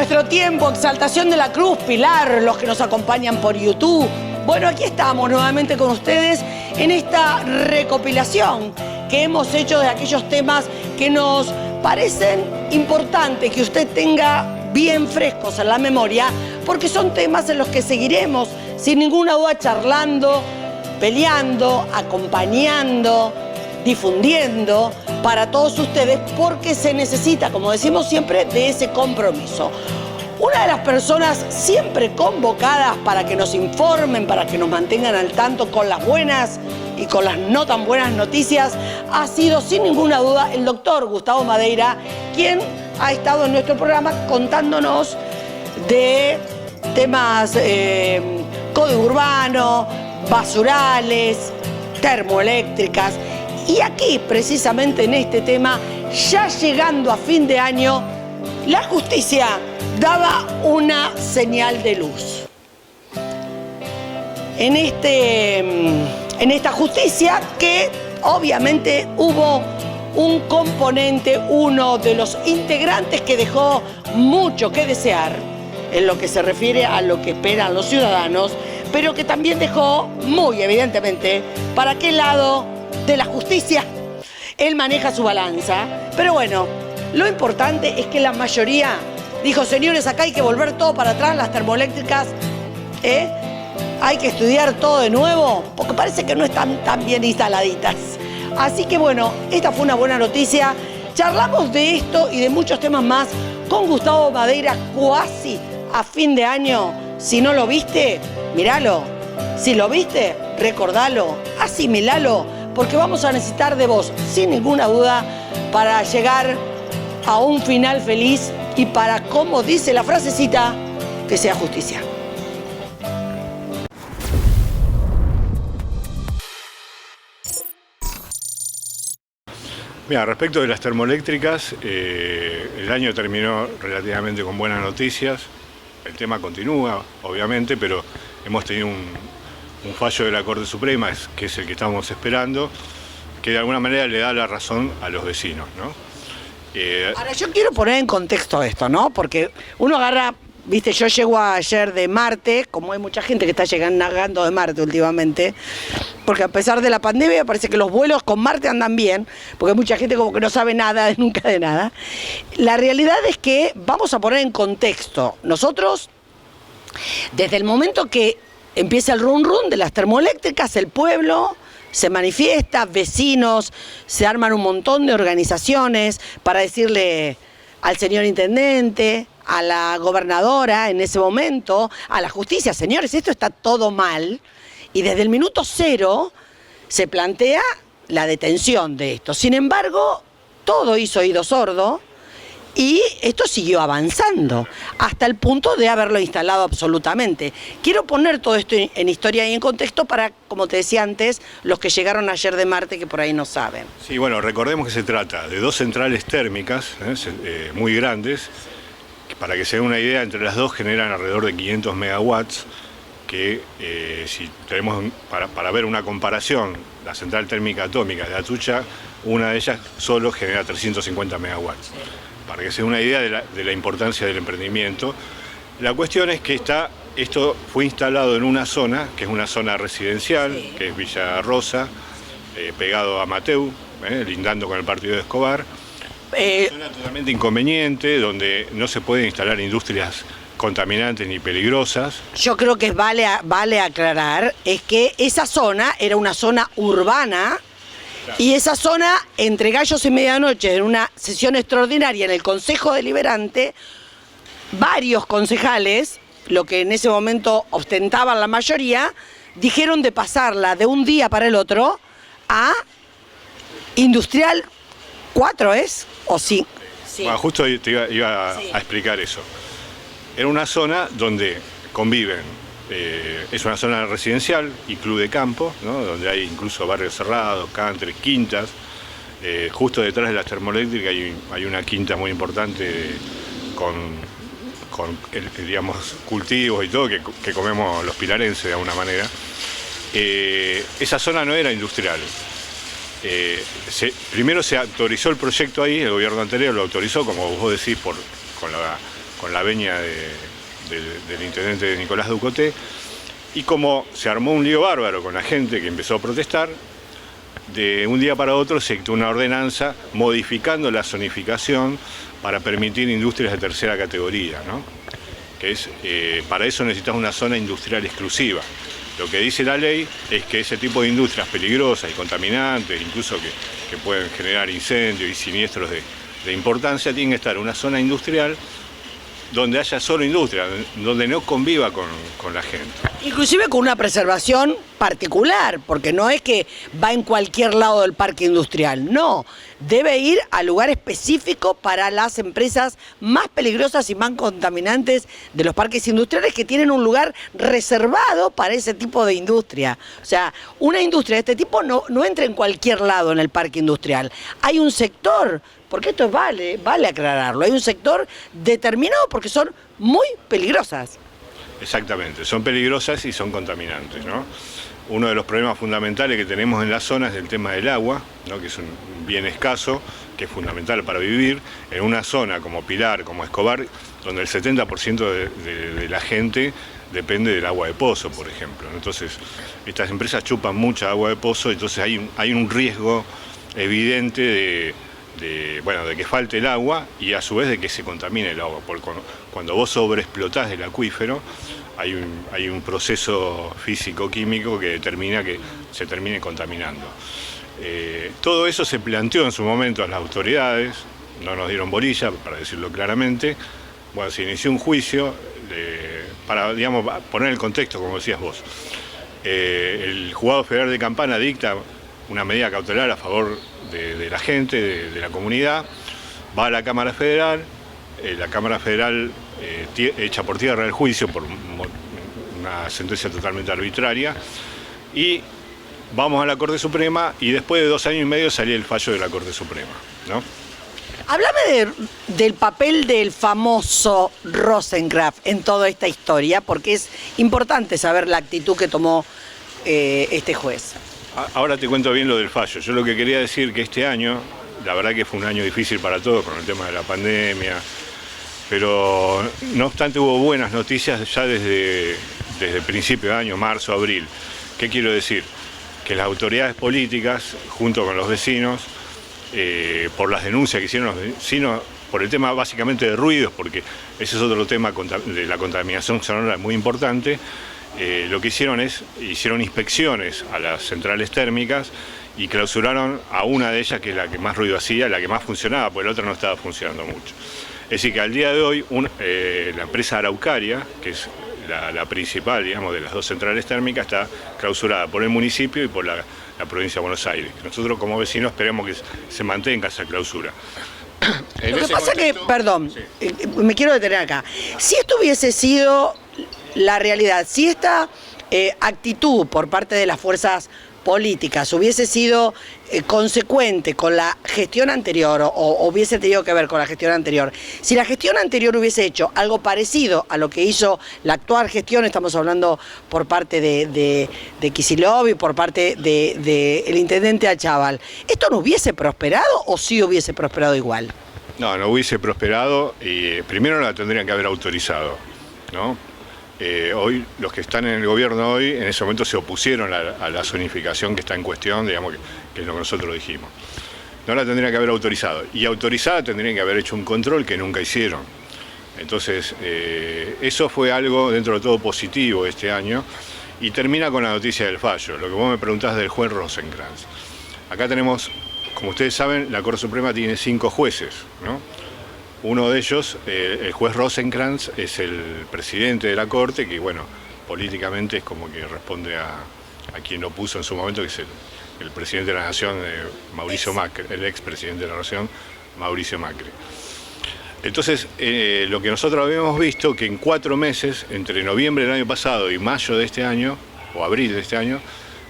nuestro tiempo, Exaltación de la Cruz, Pilar, los que nos acompañan por YouTube. Bueno, aquí estamos nuevamente con ustedes en esta recopilación que hemos hecho de aquellos temas que nos parecen importantes que usted tenga bien frescos en la memoria, porque son temas en los que seguiremos sin ninguna duda charlando, peleando, acompañando, difundiendo para todos ustedes, porque se necesita, como decimos siempre, de ese compromiso. Una de las personas siempre convocadas para que nos informen, para que nos mantengan al tanto con las buenas y con las no tan buenas noticias, ha sido sin ninguna duda el doctor Gustavo Madeira, quien ha estado en nuestro programa contándonos de temas código urbano, basurales, termoeléctricas. Y aquí, precisamente en este tema, ya llegando a fin de año, la justicia daba una señal de luz. En esta justicia que obviamente hubo un componente, uno de los integrantes que dejó mucho que desear en lo que se refiere a lo que esperan los ciudadanos, pero que también dejó muy evidentemente para qué lado de la justicia él maneja su balanza. Pero bueno, lo importante es que la mayoría dijo: señores, acá hay que volver todo para atrás, las termoeléctricas, hay que estudiar todo de nuevo, porque parece que no están tan bien instaladitas. Así que bueno, esta fue una buena noticia. Charlamos de esto y de muchos temas más con Gustavo Madeira cuasi a fin de año. Si no lo viste, míralo. Si lo viste, recordalo, asimilalo, porque vamos a necesitar de vos, sin ninguna duda, para llegar a un final feliz y para, como dice la frasecita, que sea justicia. Mira, respecto de las termoeléctricas, el año terminó relativamente con buenas noticias. El tema continúa, obviamente, pero hemos tenido un fallo de la Corte Suprema, que es el que estamos esperando, que de alguna manera le da la razón a los vecinos, ¿no? Ahora, yo quiero poner en contexto esto, ¿no? Porque uno agarra, viste, yo llego ayer de Marte, como hay mucha gente que está llegando de Marte últimamente, porque a pesar de la pandemia parece que los vuelos con Marte andan bien, porque hay mucha gente como que no sabe nada, nunca de nada. La realidad es que vamos a poner en contexto. Nosotros, desde el momento que empieza el run run de las termoeléctricas, el pueblo se manifiesta, vecinos, se arman un montón de organizaciones para decirle al señor intendente, a la gobernadora en ese momento, a la justicia: señores, esto está todo mal. Y desde el minuto cero se plantea la detención de esto. Sin embargo, todo hizo oído sordo y esto siguió avanzando hasta el punto de haberlo instalado absolutamente. Quiero poner todo esto en historia y en contexto para, como te decía antes, los que llegaron ayer de Marte, que por ahí no saben. Sí, bueno, recordemos que se trata de dos centrales térmicas muy grandes. Para que se den una idea, entre las dos generan alrededor de 500 megawatts, que si tenemos para ver una comparación, la central térmica atómica de Atucha, una de ellas solo genera 350 megawatts. Para que se den una idea de la importancia del emprendimiento. La cuestión es que esto fue instalado en una zona, que es una zona residencial, sí, que es Villa Rosa, pegado a Mateu, lindando con el partido de Escobar. Zona totalmente inconveniente, donde no se pueden instalar industrias contaminantes ni peligrosas. Yo creo que vale aclarar es que esa zona era una zona urbana. Claro. Y esa zona, entre gallos y medianoche, en una sesión extraordinaria en el Consejo Deliberante, varios concejales, lo que en ese momento ostentaban la mayoría, dijeron de pasarla de un día para el otro a Industrial 4, ¿es? ¿O sí? Sí. Bueno, justo te iba a explicar eso. Era una zona donde conviven, es una zona residencial y club de campo, ¿no? Donde hay incluso barrios cerrados, country, quintas. Justo detrás de las termoeléctricas hay una quinta muy importante con digamos, cultivos y todo que comemos los pilarenses de alguna manera. Esa zona no era industrial. Primero se autorizó el proyecto ahí, el gobierno anterior lo autorizó, como vos decís, con con la venia del intendente Nicolás Ducoté, y como se armó un lío bárbaro con la gente que empezó a protestar, de un día para otro se dictó una ordenanza modificando la zonificación para permitir industrias de tercera categoría, ¿no? Que es, para eso necesitas una zona industrial exclusiva. Lo que dice la ley es que ese tipo de industrias peligrosas y contaminantes, incluso que pueden generar incendios y siniestros de importancia, tienen que estar en una zona industrial donde haya solo industria, donde no conviva con la gente. Inclusive con una preservación particular, porque no es que va en cualquier lado del parque industrial, no, debe ir a lugar específico para las empresas más peligrosas y más contaminantes de los parques industriales, que tienen un lugar reservado para ese tipo de industria. O sea, una industria de este tipo no entra en cualquier lado en el parque industrial. Hay un sector, porque esto vale aclararlo, hay un sector determinado porque son muy peligrosas. Exactamente, son peligrosas y son contaminantes, ¿no? Uno de los problemas fundamentales que tenemos en la zona es el tema del agua, ¿no? Que es un bien escaso, que es fundamental para vivir, en una zona como Pilar, como Escobar, donde el 70% de la gente depende del agua de pozo, por ejemplo. Entonces, estas empresas chupan mucha agua de pozo, entonces hay un riesgo evidente de que falte el agua y a su vez de que se contamine el agua, porque cuando vos sobreexplotás el acuífero hay un proceso físico-químico que determina que se termine contaminando. Todo eso se planteó en su momento a las autoridades, no nos dieron bolilla, para decirlo claramente. Bueno, se inició un juicio para, digamos, poner el contexto, como decías vos. El Juzgado Federal de Campana dicta una medida cautelar a favor de la gente, de la comunidad, va a la Cámara Federal, la Cámara Federal echa por tierra el juicio por una sentencia totalmente arbitraria, y vamos a la Corte Suprema, y después de 2 años y medio salía el fallo de la Corte Suprema, ¿no? Háblame del papel del famoso Rosenkrantz en toda esta historia, porque es importante saber la actitud que tomó este juez. Ahora te cuento bien lo del fallo. Yo lo que quería decir que este año, la verdad que fue un año difícil para todos con el tema de la pandemia, pero no obstante hubo buenas noticias ya desde principio de año, marzo, abril. ¿Qué quiero decir? Que las autoridades políticas, junto con los vecinos, por las denuncias que hicieron los vecinos, por el tema básicamente de ruidos, porque ese es otro tema de la contaminación sonora muy importante, lo que hicieron inspecciones a las centrales térmicas y clausuraron a una de ellas, que es la que más ruido hacía, la que más funcionaba, porque la otra no estaba funcionando mucho. Es decir, que al día de hoy la empresa Araucaria, que es la principal, digamos, de las 2 centrales térmicas, está clausurada por el municipio y por la provincia de Buenos Aires. Nosotros como vecinos esperemos que se mantenga esa clausura. Lo que pasa que, perdón, sí, me quiero detener acá. Si esto hubiese sido la realidad, si esta actitud por parte de las fuerzas políticas hubiese sido consecuente con la gestión anterior o hubiese tenido que ver con la gestión anterior, si la gestión anterior hubiese hecho algo parecido a lo que hizo la actual gestión, estamos hablando por parte de Kicillof y por parte del intendente Achával, ¿esto no hubiese prosperado o sí hubiese prosperado igual? No, no hubiese prosperado y primero la tendrían que haber autorizado, ¿no? Hoy, los que están en el gobierno hoy, en ese momento se opusieron a la zonificación que está en cuestión, digamos, que es lo que nosotros dijimos. No la tendrían que haber autorizado. Y autorizada tendrían que haber hecho un control que nunca hicieron. Entonces, eso fue algo dentro de todo positivo este año. Y termina con la noticia del fallo, lo que vos me preguntás del juez Rosenkrantz. Acá tenemos, como ustedes saben, la Corte Suprema tiene 5 jueces, ¿no? Uno de ellos, el juez Rosenkrantz, es el presidente de la Corte, que bueno, políticamente es como que responde a quien lo puso en su momento, que es el presidente de la Nación, Mauricio Macri, el expresidente de la Nación, Mauricio Macri. Entonces, lo que nosotros habíamos visto, que en 4 meses, entre noviembre del año pasado y mayo de este año, o abril de este año,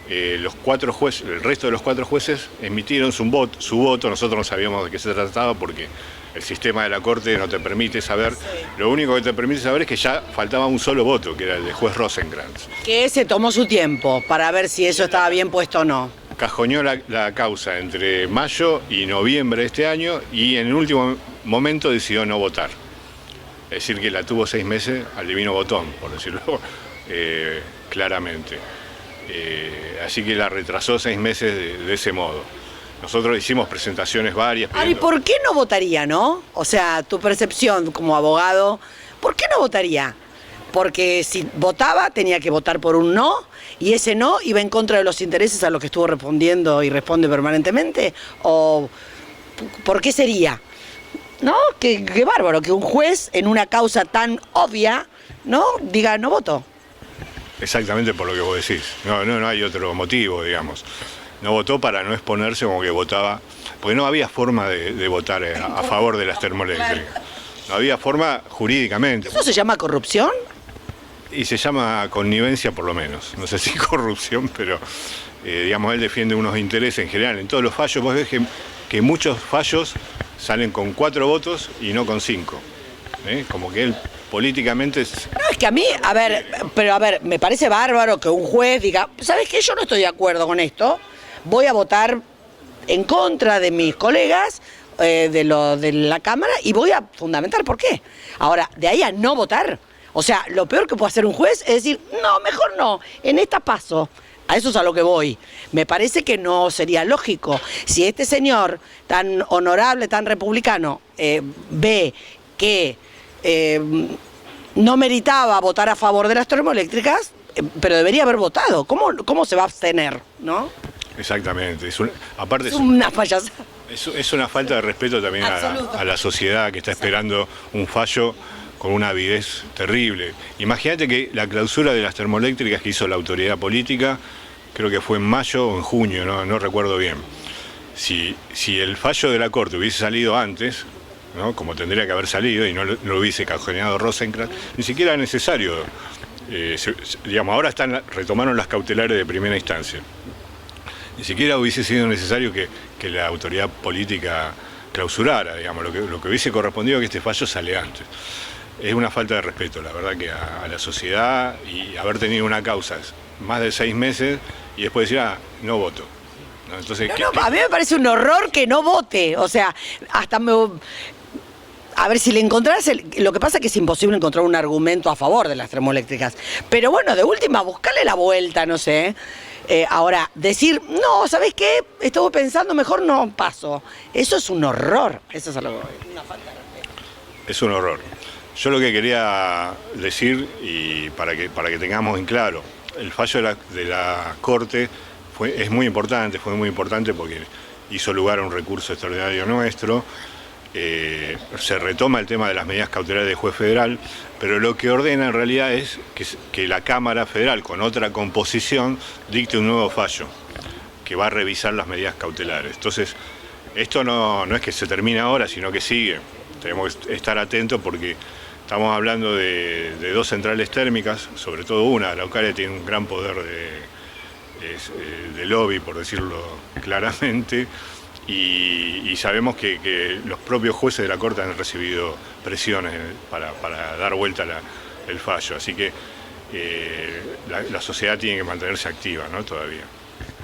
los 4 jueces, el resto de los 4 jueces emitieron su voto. Nosotros no sabíamos de qué se trataba porque el sistema de la Corte no te permite saber. Lo único que te permite saber es que ya faltaba un solo voto, que era el del juez Rosenkrantz. Que se tomó su tiempo para ver si eso estaba bien puesto o no. Cajoneó la causa entre mayo y noviembre de este año y en el último momento decidió no votar. Es decir, que la tuvo 6 meses al divino botón, por decirlo claramente. Así que la retrasó 6 meses de ese modo. Nosotros hicimos presentaciones varias. ¿Y por qué no votaría, no? O sea, tu percepción como abogado, ¿por qué no votaría? Porque si votaba tenía que votar por un no, y ese no iba en contra de los intereses a los que estuvo respondiendo y responde permanentemente, o ¿por qué sería? ¿No? Qué bárbaro que un juez en una causa tan obvia, ¿no? Diga no voto. Exactamente por lo que vos decís. No hay otro motivo, digamos. No votó para no exponerse como que votaba, porque no había forma de votar a favor de las termoeléctricas. No había forma jurídicamente. ¿Eso se llama corrupción? Y se llama connivencia por lo menos. No sé si corrupción, pero digamos, él defiende unos intereses en general. En todos los fallos, vos ves que muchos fallos salen con 4 votos y no con 5. Como que él políticamente... No, es que a mí, a ver, me parece bárbaro que un juez diga, ¿sabes qué? Yo no estoy de acuerdo con esto, voy a votar en contra de mis colegas de la Cámara y voy a fundamentar por qué. Ahora, de ahí a no votar, o sea, lo peor que puede hacer un juez es decir, no, mejor no, en esta paso. A eso es a lo que voy. Me parece que no sería lógico. Si este señor tan honorable, tan republicano, ve que no meritaba votar a favor de las termoeléctricas, pero debería haber votado. ¿Cómo se va a abstener, no? Exactamente. Aparte es una payasada. Es una falta de respeto también a la sociedad que está esperando un fallo con una avidez terrible. Imagínate que la clausura de las termoeléctricas que hizo la autoridad política, creo que fue en mayo o en junio, no recuerdo bien. Si el fallo de la Corte hubiese salido antes, ¿no? Como tendría que haber salido y no lo hubiese cajoneado Rosenkrantz, ni siquiera era necesario. Digamos, ahora retomaron las cautelares de primera instancia. Ni siquiera hubiese sido necesario que la autoridad política clausurara, digamos, lo que hubiese correspondido a que este fallo sale antes. Es una falta de respeto, la verdad, que a la sociedad, y haber tenido una causa más de 6 meses y después decir, no voto. ¿No? Entonces, a mí me parece un horror que no vote, o sea, a ver, si le encontrás, lo que pasa es que es imposible encontrar un argumento a favor de las termoeléctricas, pero bueno, de última, buscarle la vuelta, no sé. Ahora, decir, no, ¿sabes qué? Estuve pensando, mejor no paso. Eso es un horror, eso es algo, una falta de respeto. Es un horror. Yo lo que quería decir, y para que tengamos en claro, el fallo de la Corte fue muy importante porque hizo lugar a un recurso extraordinario nuestro. Se retoma el tema de las medidas cautelares del juez federal, pero lo que ordena en realidad es que la Cámara Federal, con otra composición, dicte un nuevo fallo que va a revisar las medidas cautelares. Entonces, esto no es que se termine ahora, sino que sigue. Tenemos que estar atentos porque estamos hablando de 2 centrales térmicas, sobre todo una. La Araucaria tiene un gran poder de lobby, por decirlo claramente. Y sabemos que los propios jueces de la Corte han recibido presiones para dar vuelta el fallo. Así que la sociedad tiene que mantenerse activa, ¿no? Todavía.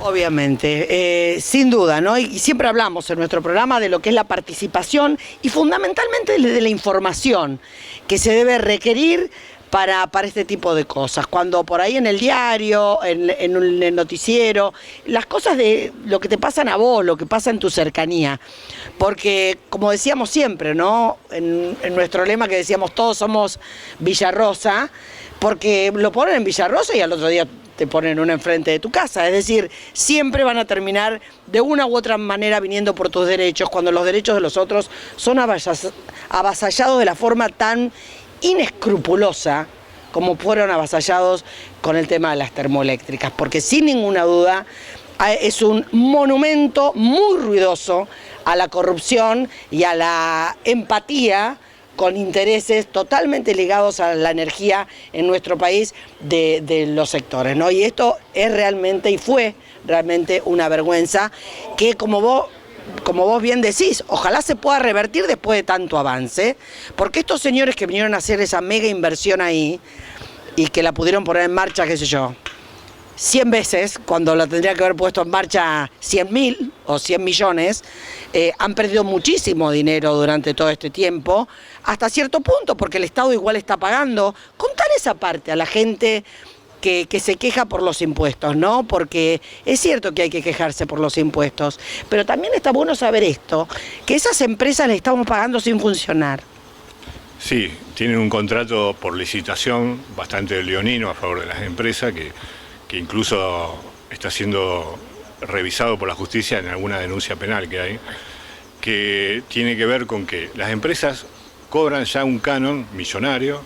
Obviamente, sin duda, ¿no? Y siempre hablamos en nuestro programa de lo que es la participación y fundamentalmente de la información que se debe requerir para este tipo de cosas. Cuando por ahí en el diario, en el noticiero, las cosas de lo que te pasan a vos, lo que pasa en tu cercanía. Porque, como decíamos siempre, ¿no? En nuestro lema que decíamos, todos somos Villarrosa, porque lo ponen en Villarrosa y al otro día te ponen una enfrente de tu casa. Es decir, siempre van a terminar de una u otra manera viniendo por tus derechos, cuando los derechos de los otros son avasallados de la forma tan inescrupulosa como fueron avasallados con el tema de las termoeléctricas, porque sin ninguna duda es un monumento muy ruidoso a la corrupción y a la empatía con intereses totalmente ligados a la energía en nuestro país de los sectores, ¿no? Y esto es realmente y fue realmente una vergüenza que, como vos bien decís, ojalá se pueda revertir después de tanto avance, porque estos señores que vinieron a hacer esa mega inversión ahí y que la pudieron poner en marcha, qué sé yo, 100 veces, cuando lo tendría que haber puesto en marcha 100.000 o 100 millones, han perdido muchísimo dinero durante todo este tiempo, hasta cierto punto, porque el Estado igual está pagando. Contar esa parte a la gente que se queja por los impuestos, ¿no? Porque es cierto que hay que quejarse por los impuestos, pero también está bueno saber esto, que esas empresas le estamos pagando sin funcionar. Sí, tienen un contrato por licitación bastante leonino a favor de las empresas, que incluso está siendo revisado por la justicia en alguna denuncia penal que hay, que tiene que ver con que las empresas cobran ya un canon millonario,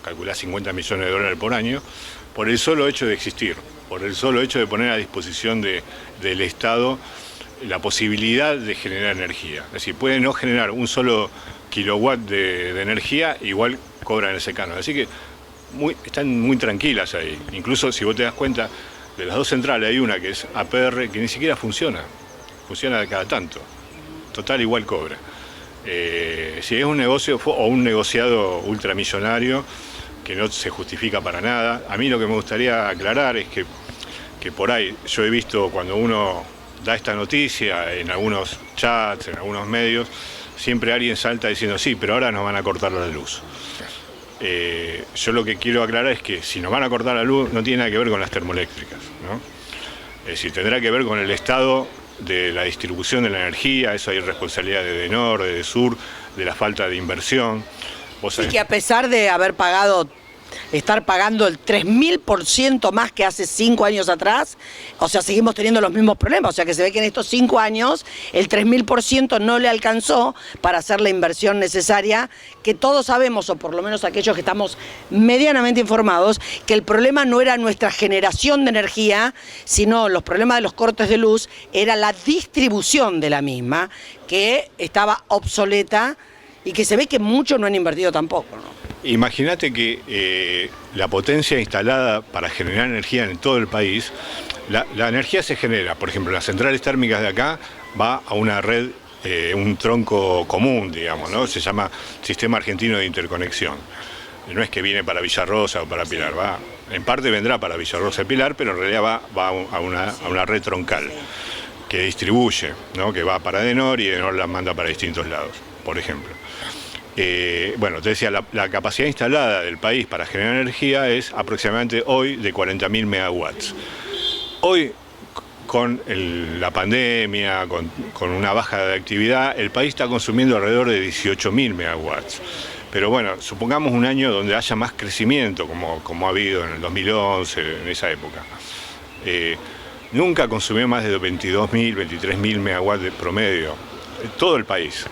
calculá 50 millones de dólares por año, por el solo hecho de existir, por el solo hecho de poner a disposición del Estado la posibilidad de generar energía. Es decir, pueden no generar un solo kilowatt de energía, igual cobran ese canon. Así que están muy tranquilas ahí. Incluso si vos te das cuenta, de las dos centrales hay una que es APR, que ni siquiera funciona de cada tanto. Total, igual cobra. Si es un negocio o un negociado ultramillonario, que no se justifica para nada. A mí lo que me gustaría aclarar es que por ahí yo he visto cuando uno da esta noticia en algunos chats, en algunos medios, siempre alguien salta diciendo sí, pero ahora nos van a cortar la luz. Yo lo que quiero aclarar es que si nos van a cortar la luz no tiene nada que ver con las termoeléctricas, ¿no? Es decir, tendrá que ver con el estado de la distribución de la energía. Eso hay responsabilidad de EDENOR, de EDESUR, de la falta de inversión. Y que a pesar de estar pagando el 3000% más que hace 5 años atrás, o sea, seguimos teniendo los mismos problemas. O sea, que se ve que en estos 5 años el 3000% no le alcanzó para hacer la inversión necesaria, que todos sabemos, o por lo menos aquellos que estamos medianamente informados, que el problema no era nuestra generación de energía, sino los problemas de los cortes de luz, era la distribución de la misma, que estaba obsoleta y que se ve que muchos no han invertido tampoco, ¿no? Imagínate que la potencia instalada para generar energía en todo el país, la energía se genera, por ejemplo, las centrales térmicas de acá va a una red, un tronco común, digamos, ¿no? Se llama Sistema Argentino de Interconexión. No es que viene para Villarrosa o para Pilar, en parte vendrá para Villarrosa y Pilar, pero en realidad va a una red troncal que distribuye, ¿no? Que va para EDENOR y EDENOR la manda para distintos lados, por ejemplo. Bueno, te decía, la capacidad instalada del país para generar energía es aproximadamente hoy de 40.000 megawatts. Hoy, con la pandemia, con una baja de actividad, el país está consumiendo alrededor de 18.000 megawatts. Pero bueno, supongamos un año donde haya más crecimiento, como ha habido en el 2011, en esa época. Nunca consumió más de 22.000, 23.000 megawatts de promedio, todo el país,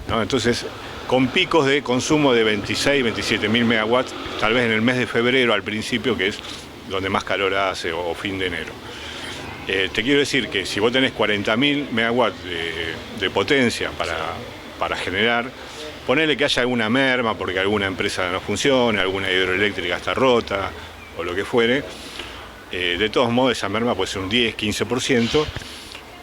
¿no? Entonces, con picos de consumo de 26, 27.000 megawatts, tal vez en el mes de febrero al principio, que es donde más calor hace, o fin de enero. Te quiero decir que si vos tenés 40.000 megawatts de potencia para generar, ponele que haya alguna merma porque alguna empresa no funciona, alguna hidroeléctrica está rota, o lo que fuere, de todos modos esa merma puede ser un 10, 15%,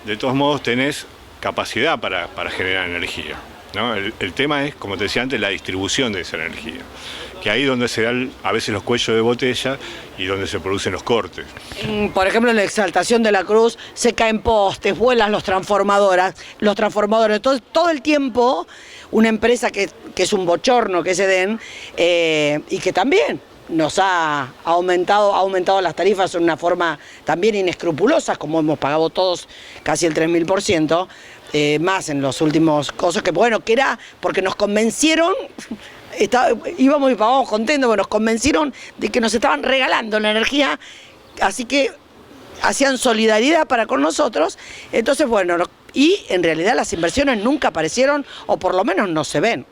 de todos modos tenés capacidad para generar energía, ¿no? El tema es, como te decía antes, la distribución de esa energía, que ahí es donde se dan a veces los cuellos de botella y donde se producen los cortes. Por ejemplo, en la Exaltación de la Cruz se caen postes, vuelan los transformadores. Entonces, todo el tiempo, una empresa que es un bochorno, que es EDEN, y que también nos ha aumentado las tarifas de una forma también inescrupulosa, como hemos pagado todos casi el 3000%, más en los últimos cosas, que bueno, que era porque nos convencieron, íbamos y pagábamos contentos, pero nos convencieron de que nos estaban regalando la energía, así que hacían solidaridad para con nosotros. Entonces, bueno, y en realidad las inversiones nunca aparecieron, o por lo menos no se ven.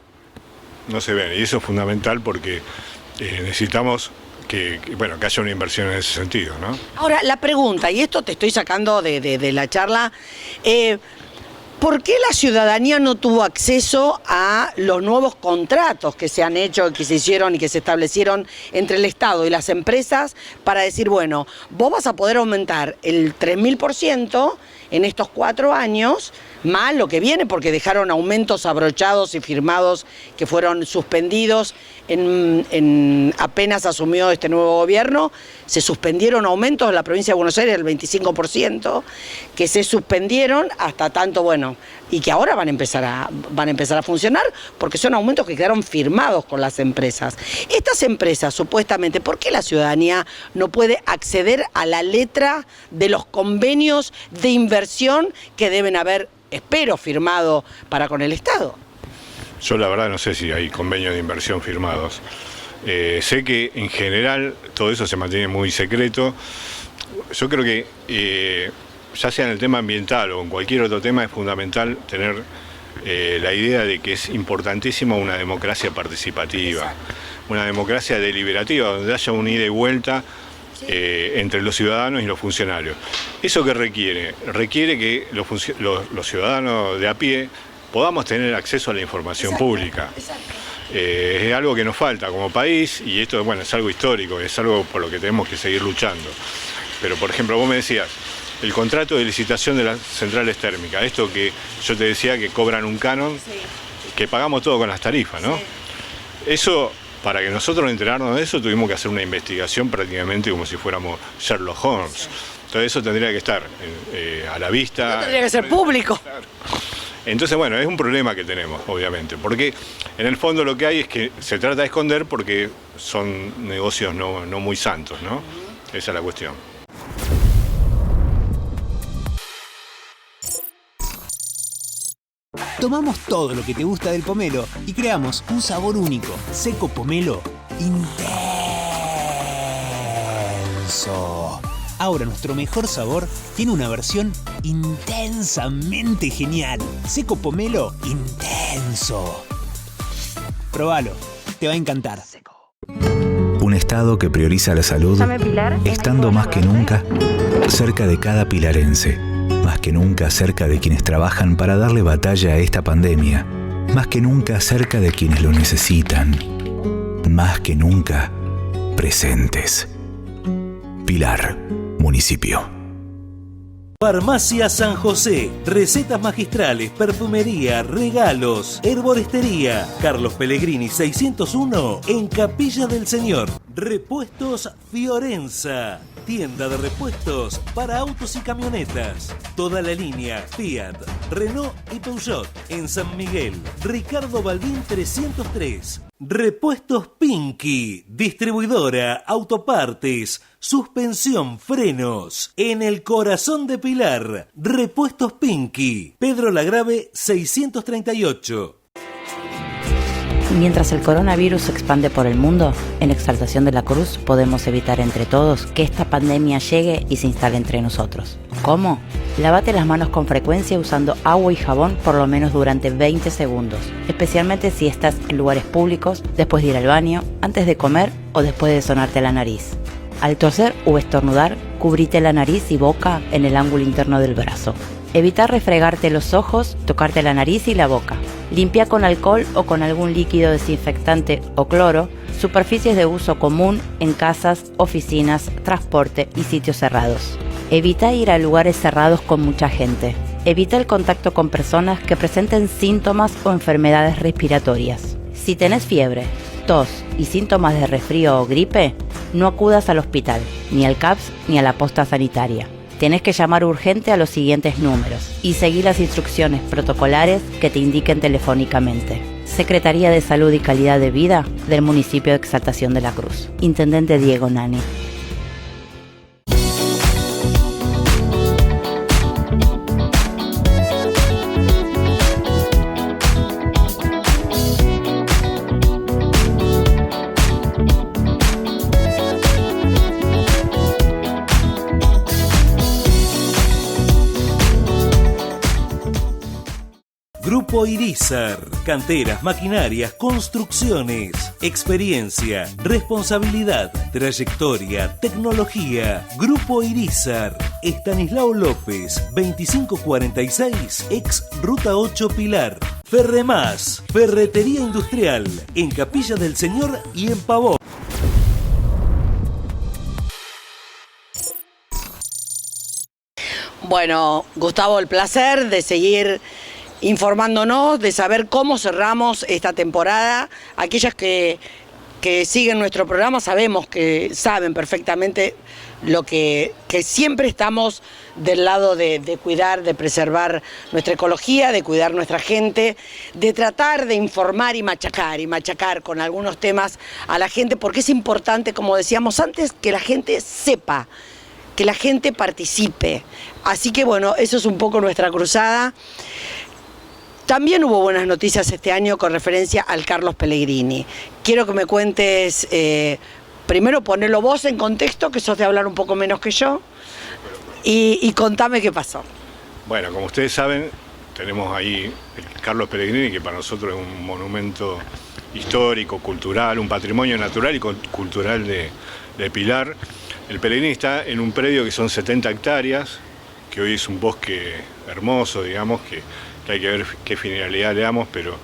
No se ven, y eso es fundamental porque necesitamos que haya una inversión en ese sentido, ¿no? Ahora, la pregunta, y esto te estoy sacando de la charla, ¿por qué la ciudadanía no tuvo acceso a los nuevos contratos que se han hecho, que se hicieron y que se establecieron entre el Estado y las empresas para decir, bueno, vos vas a poder aumentar el 3000% en estos 4 años, más lo que viene, porque dejaron aumentos abrochados y firmados que fueron suspendidos apenas asumió este nuevo gobierno, se suspendieron aumentos en la provincia de Buenos Aires del 25%, que se suspendieron hasta tanto, bueno, y que ahora van a empezar a funcionar, porque son aumentos que quedaron firmados con las empresas. Estas empresas, supuestamente, ¿por qué la ciudadanía no puede acceder a la letra de los convenios de inversión que deben haber, espero, firmado para con el Estado? Yo la verdad no sé si hay convenios de inversión firmados. Sé que en general todo eso se mantiene muy secreto. Yo creo que ya sea en el tema ambiental o en cualquier otro tema es fundamental tener la idea de que es importantísima una democracia participativa, una democracia deliberativa, donde haya un ida y vuelta entre los ciudadanos y los funcionarios. ¿Eso qué requiere? Requiere que los ciudadanos de a pie podamos tener acceso a la información pública. Es algo que nos falta como país y esto, bueno, es algo histórico, es algo por lo que tenemos que seguir luchando. Pero, por ejemplo, vos me decías, el contrato de licitación de las centrales térmicas, esto que yo te decía que cobran un canon, que pagamos todo con las tarifas, ¿no? Eso, para que nosotros enterarnos de eso, tuvimos que hacer una investigación prácticamente como si fuéramos Sherlock Holmes. Entonces eso tendría que estar a la vista. No tendría que ser público. Entonces, bueno, es un problema que tenemos, obviamente, porque en el fondo lo que hay es que se trata de esconder porque son negocios no muy santos, ¿no? Esa es la cuestión. Tomamos todo lo que te gusta del pomelo y creamos un sabor único, Seco Pomelo Intenso. Ahora nuestro mejor sabor tiene una versión intensamente genial. Seco Pomelo Intenso. Probalo, te va a encantar. Un Estado que prioriza la salud, estando más que nunca cerca de cada pilarense, más que nunca cerca de quienes trabajan para darle batalla a esta pandemia, más que nunca cerca de quienes lo necesitan, más que nunca presentes. Pilar, municipio. Farmacia San José, recetas magistrales, perfumería, regalos, herboristería. Carlos Pellegrini 601 en Capilla del Señor. Repuestos Fiorenza, tienda de repuestos para autos y camionetas. Toda la línea Fiat, Renault y Peugeot en San Miguel. Ricardo Balbín 303. Repuestos Pinky, distribuidora, autopartes, suspensión, frenos. En el corazón de Pilar, Repuestos Pinky, Pedro Lagrave 638. Mientras el coronavirus se expande por el mundo, en Exaltación de la Cruz podemos evitar entre todos que esta pandemia llegue y se instale entre nosotros. ¿Cómo? Lávate las manos con frecuencia usando agua y jabón por lo menos durante 20 segundos, especialmente si estás en lugares públicos, después de ir al baño, antes de comer o después de sonarte la nariz. Al toser o estornudar, cubrite la nariz y boca en el ángulo interno del brazo. Evita refregarte los ojos, tocarte la nariz y la boca. Limpia con alcohol o con algún líquido desinfectante o cloro superficies de uso común en casas, oficinas, transporte y sitios cerrados. Evita ir a lugares cerrados con mucha gente. Evita el contacto con personas que presenten síntomas o enfermedades respiratorias. Si tenés fiebre, tos y síntomas de resfrío o gripe, no acudas al hospital, ni al CAPS ni a la posta sanitaria. Tenés que llamar urgente a los siguientes números y seguir las instrucciones protocolares que te indiquen telefónicamente. Secretaría de Salud y Calidad de Vida del municipio de Exaltación de la Cruz. Intendente Diego Nani. Grupo Irizar, canteras, maquinarias, construcciones, experiencia, responsabilidad, trayectoria, tecnología. Grupo Irizar, Estanislao López, 2546, ex Ruta 8 Pilar. Ferremás, ferretería industrial, en Capilla del Señor y en Pavón. Bueno, Gustavo, el placer de seguir informándonos, de saber cómo cerramos esta temporada. Aquellas que siguen nuestro programa saben perfectamente lo que siempre estamos del lado de cuidar, de preservar nuestra ecología, de cuidar nuestra gente, de tratar de informar y machacar con algunos temas a la gente, porque es importante, como decíamos antes, que la gente sepa, que la gente participe. Así que bueno, eso es un poco nuestra cruzada. También hubo buenas noticias este año con referencia al Carlos Pellegrini. Quiero que me cuentes, primero ponerlo vos en contexto, que sos de hablar un poco menos que yo, y contame qué pasó. Bueno, como ustedes saben, tenemos ahí el Carlos Pellegrini, que para nosotros es un monumento histórico, cultural, un patrimonio natural y cultural de Pilar. El Pellegrini está en un predio que son 70 hectáreas, que hoy es un bosque hermoso, digamos, que hay que ver qué finalidad le damos, pero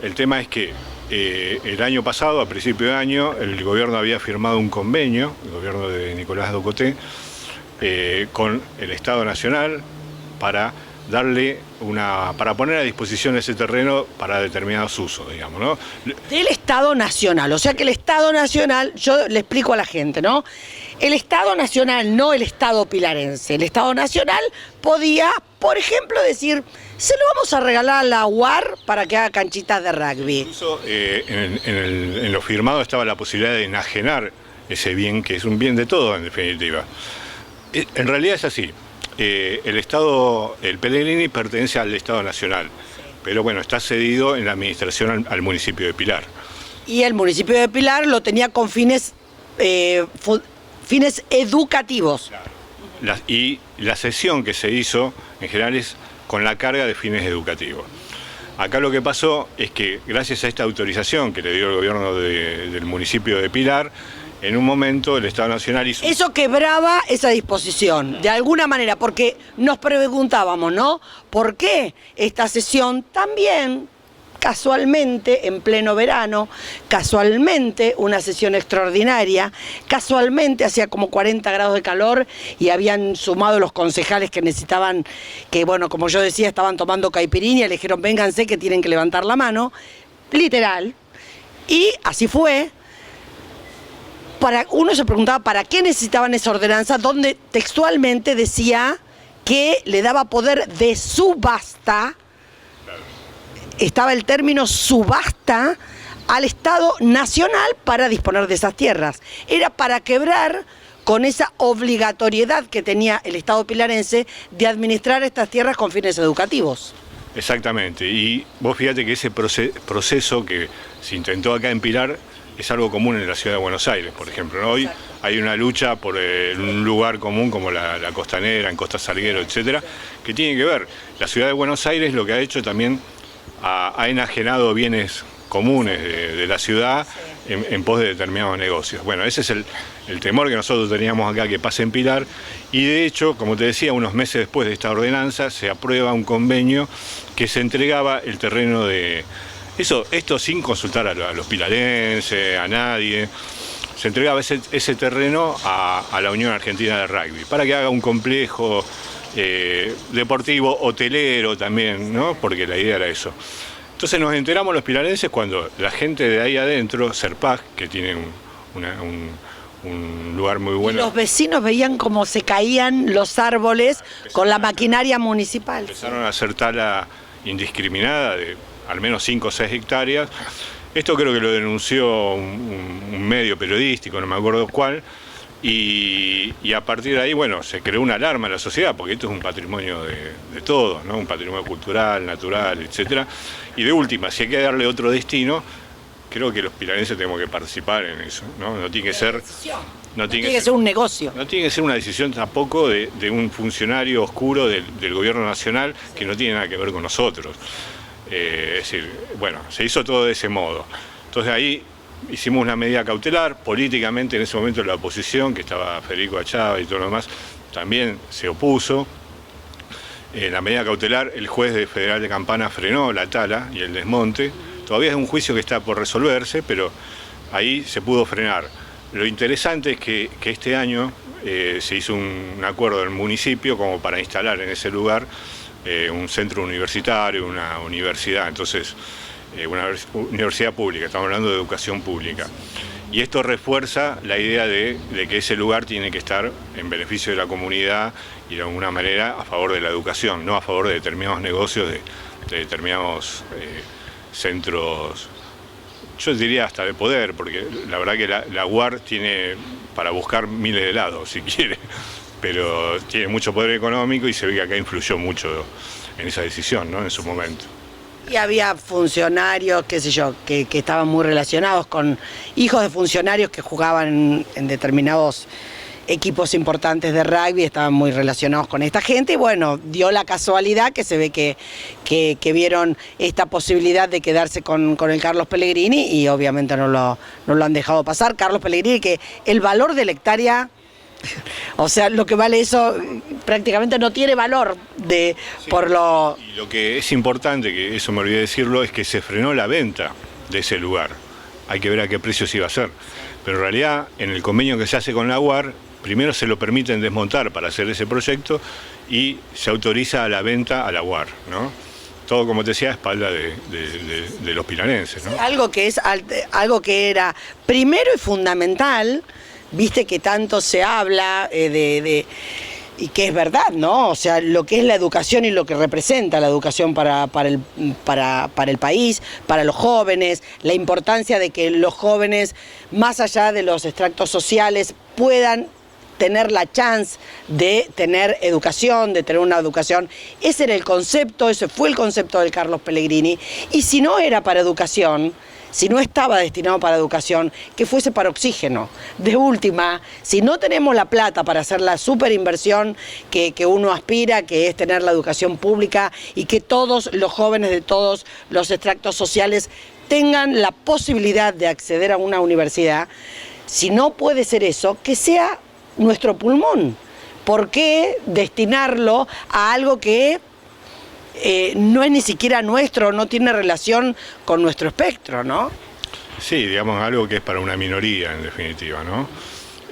el tema es que el año pasado, a principio de año, el gobierno había firmado un convenio, el gobierno de Nicolás Docoté, con el Estado Nacional para para poner a disposición ese terreno para determinados usos, digamos, ¿no? Del Estado Nacional, o sea que el Estado Nacional, yo le explico a la gente, ¿no? El Estado Nacional, no el Estado pilarense. El Estado Nacional podía, por ejemplo, decir, se lo vamos a regalar a la UAR para que haga canchitas de rugby. Incluso en lo firmado estaba la posibilidad de enajenar ese bien, que es un bien de todos, en definitiva. En realidad es así. El Pellegrini pertenece al Estado Nacional, pero bueno, está cedido en la administración al municipio de Pilar. Y el municipio de Pilar lo tenía con fines educativos. Claro. Y la cesión que se hizo, en general, es con la carga de fines educativos. Acá lo que pasó es que, gracias a esta autorización que le dio el gobierno del municipio de Pilar, en un momento el Estado Nacional hizo... Eso quebraba esa disposición, de alguna manera, porque nos preguntábamos, ¿no? ¿Por qué esta sesión también, casualmente, en pleno verano, casualmente una sesión extraordinaria, casualmente hacía como 40 grados de calor y habían sumado los concejales que necesitaban, que bueno, como yo decía, estaban tomando caipirinha y le dijeron, vénganse que tienen que levantar la mano, literal, y así fue. Uno se preguntaba para qué necesitaban esa ordenanza, donde textualmente decía que le daba poder de subasta, estaba el término subasta, al Estado Nacional para disponer de esas tierras. Era para quebrar con esa obligatoriedad que tenía el Estado pilarense de administrar estas tierras con fines educativos. Exactamente, y vos fíjate que ese proceso que se intentó acá en Pilar es algo común en la ciudad de Buenos Aires, por ejemplo, ¿no? Hoy hay una lucha por un lugar común como la Costanera, en Costa Salguero, etcétera, que tiene que ver. La ciudad de Buenos Aires lo que ha hecho también ha enajenado bienes comunes de la ciudad en pos de determinados negocios. Bueno, ese es el temor que nosotros teníamos acá que pase en Pilar, y de hecho, como te decía, unos meses después de esta ordenanza se aprueba un convenio que se entregaba el terreno de... Esto sin consultar a los pilarenses, a nadie. Se entregaba ese terreno a la Unión Argentina de Rugby para que haga un complejo deportivo, hotelero también, ¿no? Porque la idea era eso. Entonces nos enteramos los pilarenses cuando la gente de ahí adentro, Serpag, que tiene un lugar muy bueno. Y los vecinos veían cómo se caían los árboles con la maquinaria municipal. Empezaron a hacer tala indiscriminada de al menos 5 o 6 hectáreas. Esto creo que lo denunció un medio periodístico, no me acuerdo cuál, y a partir de ahí, bueno, se creó una alarma en la sociedad, porque esto es un patrimonio de todos, ¿no? Un patrimonio cultural, natural, etcétera. Y de última, si hay que darle otro destino, creo que los pilarenses tenemos que participar en eso, ¿no? No tiene que ser... No tiene que ser un negocio. No tiene que ser una decisión tampoco de un funcionario oscuro del gobierno nacional que no tiene nada que ver con nosotros. Es decir, bueno, se hizo todo de ese modo. Entonces ahí hicimos una medida cautelar, políticamente en ese momento la oposición, que estaba Federico Achava y todo lo demás, también se opuso. En la medida cautelar, el juez federal de Campana frenó la tala y el desmonte. Todavía es un juicio que está por resolverse, pero ahí se pudo frenar. Lo interesante es que este año se hizo un acuerdo del municipio como para instalar en ese lugar un centro universitario, una universidad, entonces una universidad pública, estamos hablando de educación pública. Y esto refuerza la idea de que ese lugar tiene que estar en beneficio de la comunidad y de alguna manera a favor de la educación, no a favor de determinados negocios, de determinados centros, yo diría hasta de poder, porque la verdad que la UAR tiene para buscar miles de lados, si quiere, pero tiene mucho poder económico y se ve que acá influyó mucho en esa decisión, ¿no?, en su momento. Y había funcionarios, qué sé yo, que estaban muy relacionados con hijos de funcionarios que jugaban en determinados equipos importantes de rugby, estaban muy relacionados con esta gente y bueno, dio la casualidad que se ve que vieron esta posibilidad de quedarse con el Carlos Pellegrini y obviamente no lo han dejado pasar. Carlos Pellegrini, que el valor de la hectárea, o sea, lo que vale eso prácticamente no tiene valor Sí, por lo... Y lo que es importante, que eso me olvidé decirlo, es que se frenó la venta de ese lugar. Hay que ver a qué precio se iba a hacer. Pero en realidad, en el convenio que se hace con la UAR, primero se lo permiten desmontar para hacer ese proyecto y se autoriza a la venta a la UAR, ¿no? Todo, como te decía, a espalda de los pilarenses, ¿no? Sí, algo que era primero y fundamental, viste que tanto se habla y que es verdad, ¿no? O sea, lo que es la educación y lo que representa la educación para el país, para los jóvenes, la importancia de que los jóvenes, más allá de los extractos sociales, puedan tener la chance de tener educación, de tener una educación. Ese era el concepto, ese fue el concepto del Carlos Pellegrini. Y si no era para educación, si no estaba destinado para educación, que fuese para oxígeno. De última, si no tenemos la plata para hacer la superinversión que uno aspira, que es tener la educación pública y que todos los jóvenes de todos los extractos sociales tengan la posibilidad de acceder a una universidad, si no puede ser eso, que sea nuestro pulmón. ¿Por qué destinarlo a algo que no es ni siquiera nuestro, no tiene relación con nuestro espectro, ¿no? Sí, digamos, algo que es para una minoría, en definitiva, ¿no?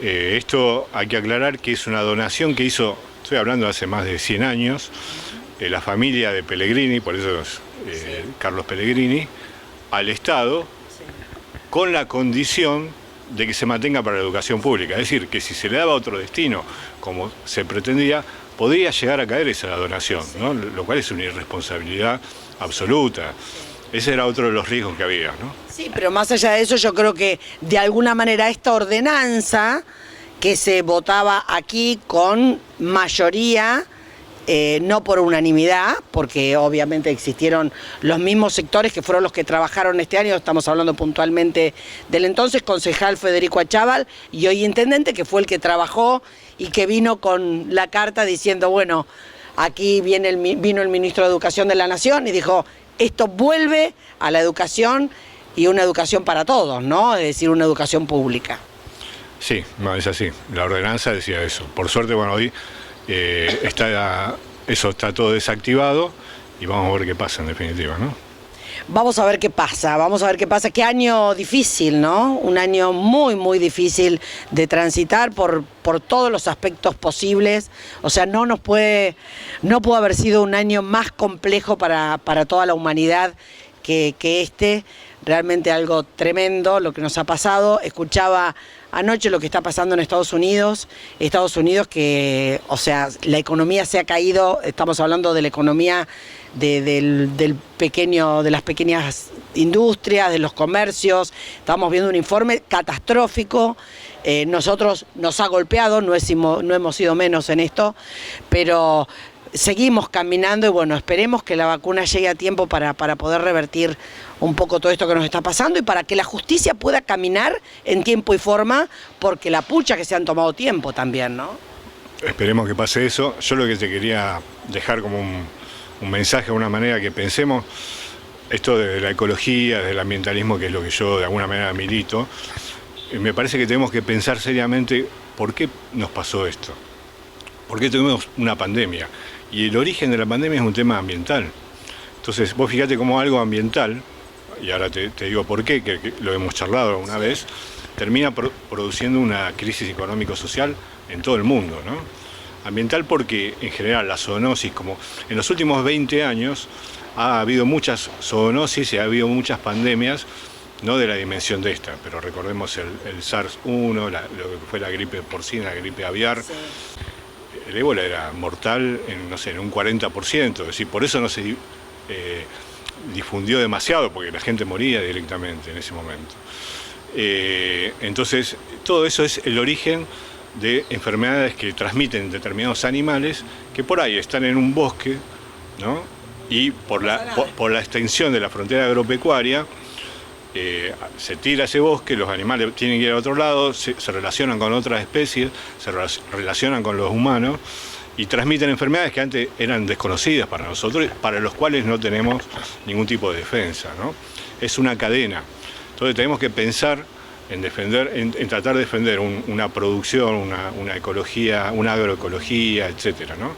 Esto hay que aclarar que es una donación que hizo, estoy hablando de hace más de 100 años, la familia de Pellegrini, por eso es Carlos Pellegrini, al Estado, con la condición de que se mantenga para la educación pública. Es decir, que si se le daba otro destino, como se pretendía, podría llegar a caer esa donación, ¿no? Lo cual es una irresponsabilidad absoluta. Ese era otro de los riesgos que había, ¿no? Sí, pero más allá de eso, yo creo que de alguna manera esta ordenanza que se votaba aquí con mayoría, no por unanimidad, porque obviamente existieron los mismos sectores que fueron los que trabajaron este año, estamos hablando puntualmente del entonces concejal Federico Achával y hoy intendente, que fue el que trabajó y que vino con la carta diciendo, bueno, aquí vino el ministro de Educación de la Nación y dijo, esto vuelve a la educación y una educación para todos, ¿no? Es decir, una educación pública. Sí, no, es así. La ordenanza decía eso. Por suerte, bueno, hoy eso está todo desactivado y vamos a ver qué pasa en definitiva, ¿no? Vamos a ver qué pasa, qué año difícil, ¿no? Un año muy, muy difícil de transitar por todos los aspectos posibles, o sea, no pudo haber sido un año más complejo para toda la humanidad que este, realmente algo tremendo lo que nos ha pasado. Escuchaba anoche lo que está pasando en Estados Unidos que, o sea, la economía se ha caído, estamos hablando de la economía de las pequeñas industrias, de los comercios, estamos viendo un informe catastrófico, nosotros nos ha golpeado, no hemos sido menos en esto, pero seguimos caminando y bueno, esperemos que la vacuna llegue a tiempo para poder revertir un poco todo esto que nos está pasando y para que la justicia pueda caminar en tiempo y forma, porque la pucha que se han tomado tiempo también, ¿no? Esperemos que pase eso. Yo lo que te quería dejar como un mensaje, de una manera que pensemos, esto de la ecología, del ambientalismo, que es lo que yo de alguna manera milito, me parece que tenemos que pensar seriamente por qué nos pasó esto. ¿Por qué tuvimos una pandemia? Y el origen de la pandemia es un tema ambiental. Entonces, vos fíjate cómo algo ambiental, y ahora te digo por qué, que lo hemos charlado una vez, termina produciendo una crisis económico-social en todo el mundo, ¿no? Ambiental porque, en general, la zoonosis, como en los últimos 20 años, ha habido muchas zoonosis y ha habido muchas pandemias, no de la dimensión de esta, pero recordemos el SARS-1, lo que fue la gripe porcina, la gripe aviar. Sí. El ébola era mortal en un 40%, es decir, por eso no se difundió demasiado, porque la gente moría directamente en ese momento. Entonces, todo eso es el origen de enfermedades que transmiten determinados animales que por ahí están en un bosque, ¿no? Y por la extensión de la frontera agropecuaria, se tira ese bosque, los animales tienen que ir a otro lado, se relacionan con otras especies, se relacionan con los humanos y transmiten enfermedades que antes eran desconocidas para nosotros, para los cuales no tenemos ningún tipo de defensa, ¿no? Es una cadena. Entonces tenemos que pensar en defender, en tratar de defender una producción, una ecología, una agroecología, etcétera, ¿no?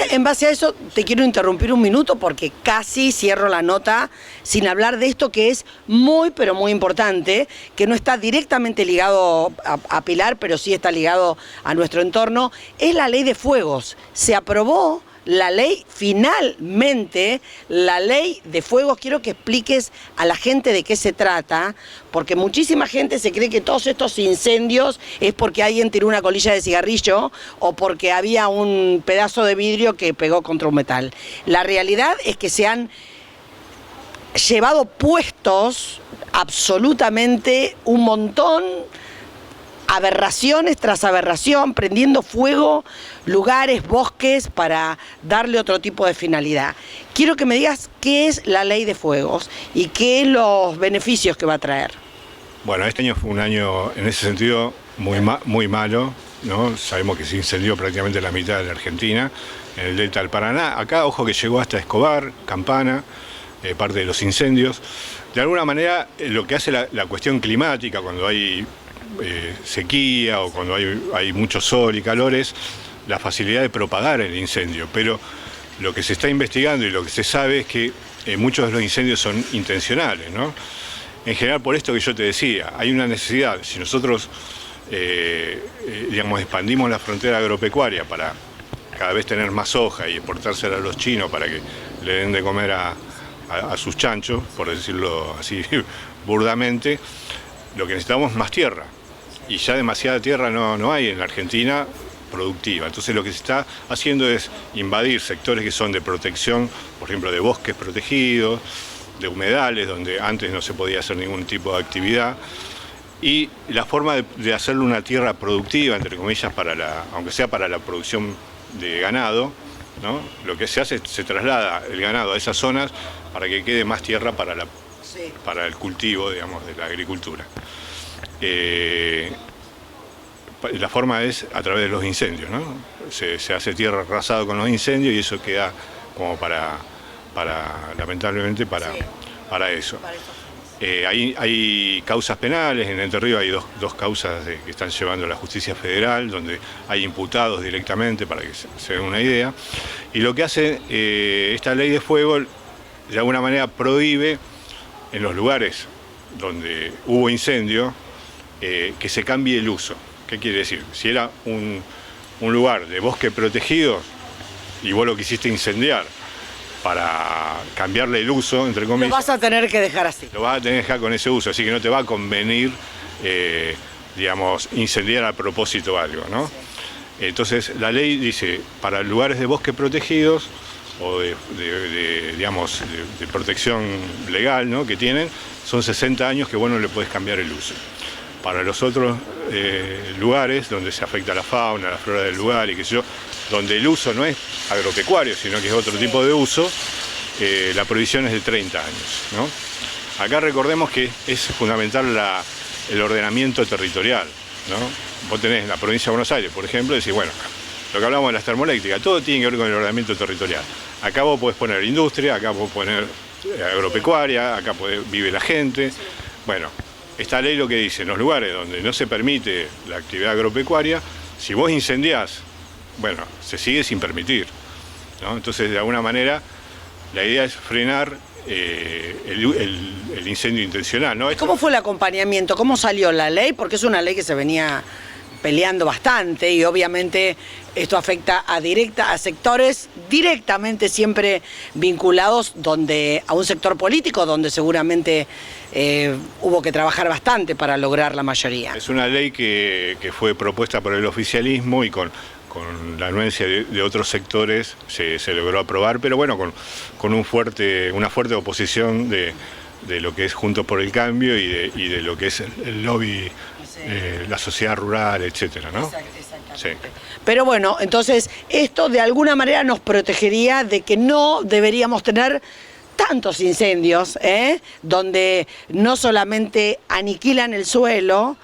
En base a eso te quiero interrumpir un minuto porque casi cierro la nota sin hablar de esto que es muy pero muy importante, que no está directamente ligado a Pilar, pero sí está ligado a nuestro entorno, es la ley de fuegos. Se aprobó la ley, finalmente, la ley de fuegos. Quiero que expliques a la gente de qué se trata, porque muchísima gente se cree que todos estos incendios es porque alguien tiró una colilla de cigarrillo o porque había un pedazo de vidrio que pegó contra un metal. La realidad es que se han llevado puestos absolutamente un montón, aberraciones tras aberración, prendiendo fuego lugares, bosques, para darle otro tipo de finalidad. Quiero que me digas qué es la ley de fuegos y qué es los beneficios que va a traer. Bueno, este año fue un año, en ese sentido, muy malo, ¿no? Sabemos que se incendió prácticamente la mitad de la Argentina, en el delta del Paraná. Acá, ojo que llegó hasta Escobar, Campana, parte de los incendios. De alguna manera, lo que hace la cuestión climática, cuando hay sequía o cuando hay mucho sol y calores, la facilidad de propagar el incendio, pero lo que se está investigando y lo que se sabe es que muchos de los incendios son intencionales, ¿no? En general, por esto que yo te decía, hay una necesidad. Si nosotros digamos, expandimos la frontera agropecuaria para cada vez tener más soja y exportársela a los chinos para que le den de comer a sus chanchos, por decirlo así burdamente, lo que necesitamos es más tierra. Y ya demasiada tierra no hay en la Argentina productiva. Entonces lo que se está haciendo es invadir sectores que son de protección, por ejemplo de bosques protegidos, de humedales donde antes no se podía hacer ningún tipo de actividad, y la forma de hacerle una tierra productiva, entre comillas, aunque sea para la producción de ganado, ¿no? Lo que se hace es se traslada el ganado a esas zonas para que quede más tierra para el cultivo, digamos, de la agricultura. La forma es a través de los incendios, ¿no? Se hace tierra arrasada con los incendios y eso queda como lamentablemente para eso. Hay causas penales, en Entre Ríos hay dos causas que están llevando a la justicia federal, donde hay imputados directamente, para que se den una idea. Y lo que hace esta ley de fuego, de alguna manera prohíbe en los lugares donde hubo incendio, que se cambie el uso. ¿Qué quiere decir? Si era un lugar de bosque protegido y vos lo quisiste incendiar para cambiarle el uso, entre comillas... Lo vas a tener que dejar así. Lo vas a tener que dejar con ese uso, así que no te va a convenir, digamos, incendiar a propósito algo, ¿no? Entonces, la ley dice, para lugares de bosque protegidos o digamos, de protección legal, ¿no?, que tienen, son 60 años que vos no le podés cambiar el uso. Para los otros lugares donde se afecta la fauna, la flora del lugar y qué sé yo, donde el uso no es agropecuario, sino que es otro tipo de uso, la prohibición es de 30 años, ¿no? Acá recordemos que es fundamental el ordenamiento territorial, ¿no? Vos tenés la provincia de Buenos Aires, por ejemplo, y decís, bueno, lo que hablamos de las termoeléctricas, todo tiene que ver con el ordenamiento territorial. Acá vos podés poner industria, acá podés poner agropecuaria, acá vive la gente. Bueno, esta ley lo que dice, en los lugares donde no se permite la actividad agropecuaria, si vos incendiás bueno, se sigue sin permitir, ¿no? Entonces, de alguna manera, la idea es frenar el incendio intencional, ¿no? ¿Cómo fue el acompañamiento? ¿Cómo salió la ley? Porque es una ley que se venía peleando bastante y obviamente esto afecta a sectores directamente siempre vinculados a un sector político donde seguramente hubo que trabajar bastante para lograr la mayoría. Es una ley que fue propuesta por el oficialismo y con la anuencia de otros sectores se logró aprobar, pero bueno, con una fuerte oposición de lo que es Juntos por el Cambio y de lo que es el lobby, la sociedad rural, etcétera, ¿no? Exactamente. Sí. Pero bueno, entonces esto de alguna manera nos protegería de que no deberíamos tener tantos incendios, donde no solamente aniquilan el suelo,